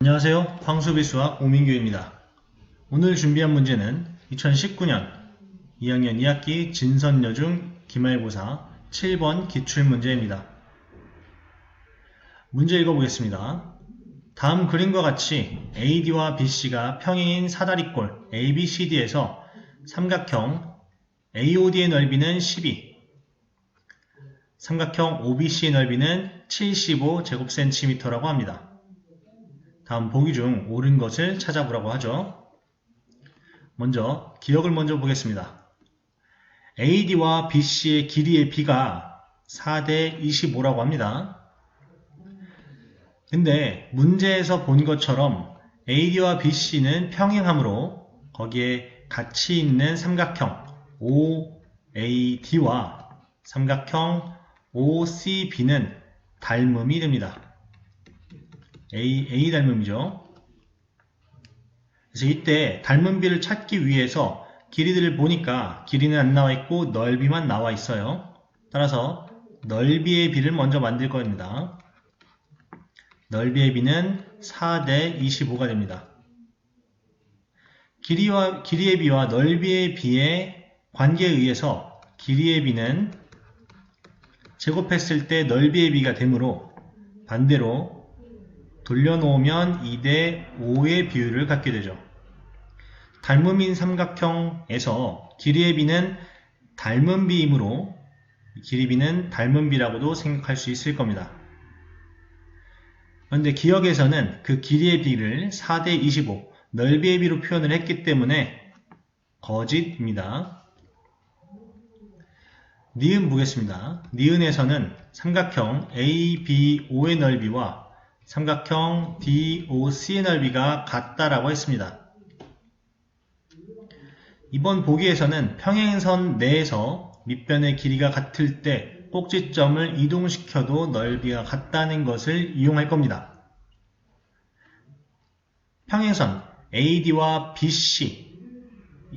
안녕하세요. 황수비수학 오민규입니다. 오늘 준비한 문제는 2019년 2학년 2학기 진선여중 기말고사 7번 기출문제입니다. 문제 읽어보겠습니다. 다음 그림과 같이 AD와 BC가 평행인 사다리꼴 ABCD에서 삼각형 AOD의 넓이는 12, 삼각형 OBC의 넓이는 75제곱센티미터라고 합니다. 다음 보기 중 옳은 것을 찾아보라고 하죠. 먼저 기억을 먼저 보겠습니다. AD와 BC의 길이의 B가 4대 25라고 합니다. 근데 문제에서 본 것처럼 AD와 BC는 평행하므로 거기에 같이 있는 삼각형 OAD와 삼각형 OCB는 닮음이 됩니다. A 닮음이죠. 그래서 이때 닮음비를 찾기 위해서 길이들을 보니까 길이는 안 나와 있고 넓이만 나와 있어요. 따라서 넓이의 비를 먼저 만들 겁니다. 넓이의 비는 4대 25가 됩니다. 길이의 비와 넓이의 비의 관계에 의해서 길이의 비는 제곱했을 때 넓이의 비가 되므로 반대로 돌려놓으면 2대 5의 비율을 갖게 되죠. 닮음인 삼각형에서 길이의 비는 닮음비이므로 길이비는 닮음비라고도 생각할 수 있을 겁니다. 그런데 기억에서는 그 길이의 비를 4대 25, 넓이의 비로 표현을 했기 때문에 거짓입니다. 니은 보겠습니다. 니은에서는 삼각형 ABO의 넓이와 삼각형 DOC의 넓이가 같다라고 했습니다. 이번 보기에서는 평행선 내에서 밑변의 길이가 같을 때 꼭지점을 이동시켜도 넓이가 같다는 것을 이용할 겁니다. 평행선 AD와 BC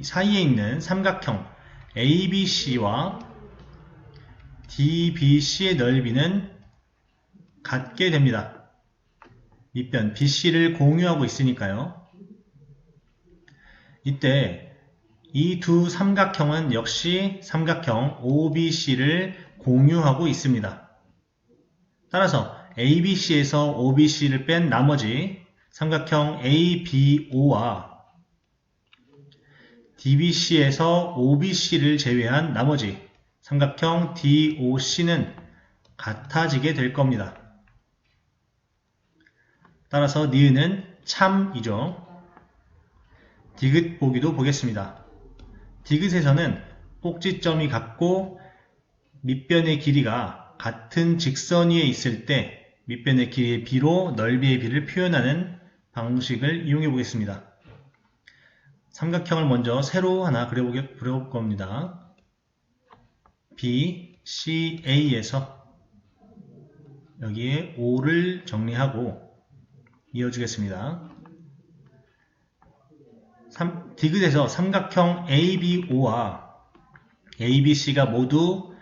사이에 있는 삼각형 ABC와 DBC의 넓이는 같게 됩니다. 밑변 BC를 공유하고 있으니까요. 이때 이 두 삼각형은 역시 삼각형 OBC를 공유하고 있습니다. 따라서 ABC에서 OBC를 뺀 나머지 삼각형 ABO와 DBC에서 OBC를 제외한 나머지 삼각형 DOC는 같아지게 될 겁니다. 따라서 니은은 참이죠. 디귿 보기도 보겠습니다. 디귿에서는 꼭지점이 같고 밑변의 길이가 같은 직선 위에 있을 때 밑변의 길이의 B로 넓이의 B를 표현하는 방식을 이용해 보겠습니다. 삼각형을 먼저 새로 하나 그려볼 겁니다. BCA에서 여기에 O를 정리하고 이어주겠습니다. 디귿에서 삼각형 ABO와 ABC가 모두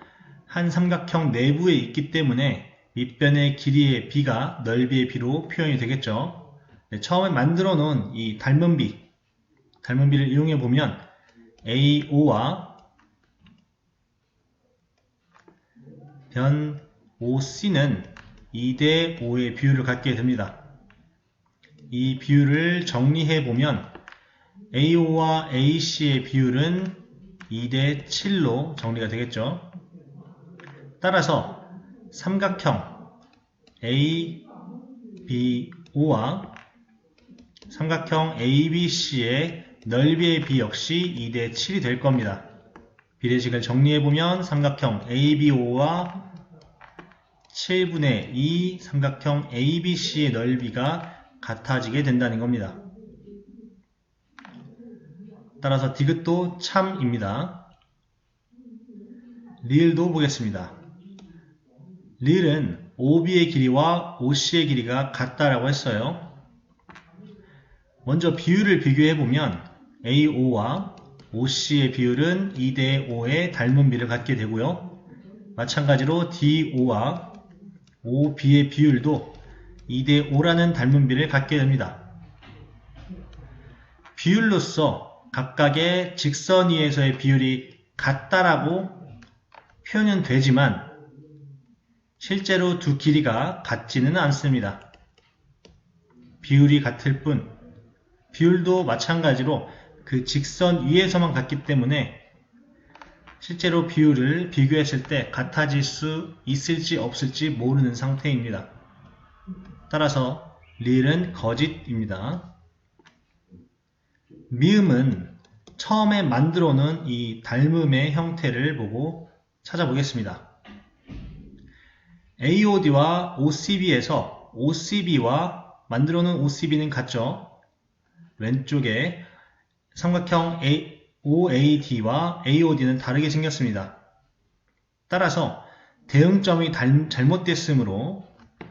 한 삼각형 내부에 있기 때문에 밑변의 길이의 B가 넓이의 B로 표현이 되겠죠. 처음에 만들어 놓은 이 닮음비를 이용해 보면 AO와 변 OC는 2대 5의 비율을 갖게 됩니다. 이 비율을 정리해 보면 AO와 AC의 비율은 2대 7로 정리가 되겠죠. 따라서 삼각형 ABO와 삼각형 ABC의 넓이의 비 역시 2대 7이 될 겁니다. 비례식을 정리해 보면 삼각형 ABO와 7분의 2 삼각형 ABC의 넓이가 같아지게 된다는 겁니다. 따라서 디귿도 참입니다. 리을도 보겠습니다. 리을은 OB의 길이와 OC의 길이가 같다라고 했어요. 먼저 비율을 비교해보면 AO와 OC의 비율은 2대 5의 닮음비를 갖게 되고요. 마찬가지로 DO와 OB의 비율도 2대5라는 닮은 비를 갖게 됩니다. 비율로서 각각의 직선 위에서의 비율이 같다라고 표현은 되지만 실제로 두 길이가 같지는 않습니다. 비율이 같을 뿐 비율도 마찬가지로 그 직선 위에서만 같기 때문에 실제로 비율을 비교했을 때 같아질 수 있을지 없을지 모르는 상태입니다. 따라서 리을은 거짓입니다. 미음은 처음에 만들어 놓은 이 닮음의 형태를 보고 찾아보겠습니다. AOD와 OCB에서 OCB와 만들어 놓은 OCB는 같죠? 왼쪽에 삼각형 OAD와 AOD는 다르게 생겼습니다. 따라서 대응점이 잘못됐으므로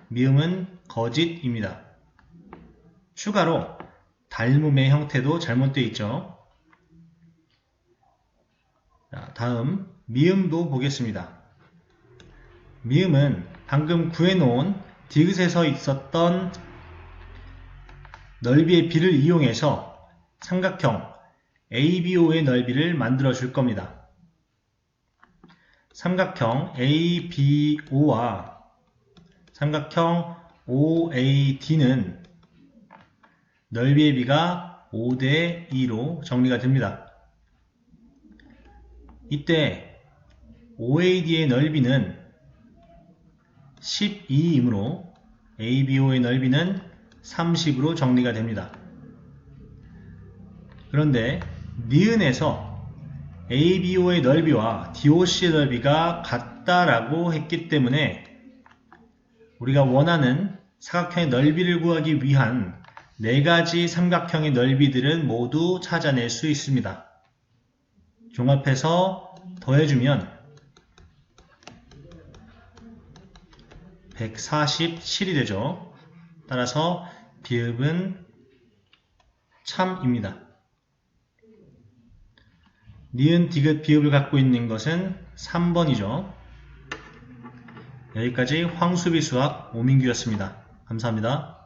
미음은 거짓입니다. 추가로 닮음의 형태도 잘못되어 있죠. 자, 다음 미음도 보겠습니다. 미음은 방금 구해놓은 디귿에서 있었던 넓이의 비를 이용해서 삼각형 ABO의 넓이를 만들어 줄 겁니다. 삼각형 ABO와 삼각형 OAD는 넓이의 비가 5대2로 정리가 됩니다. 이때 OAD의 넓이는 12이므로 ABO의 넓이는 30으로 정리가 됩니다. 그런데 니은에서 ABO의 넓이와 DOC의 넓이가 같다라고 했기 때문에 우리가 원하는 사각형의 넓이를 구하기 위한 4가지 삼각형의 넓이들은 모두 찾아낼 수 있습니다. 종합해서 더해주면 147이 되죠. 따라서 비읍은 참입니다. 니은, 디귿, 비읍을 갖고 있는 것은 3번이죠. 여기까지 황수비 수학 오민규였습니다. 감사합니다.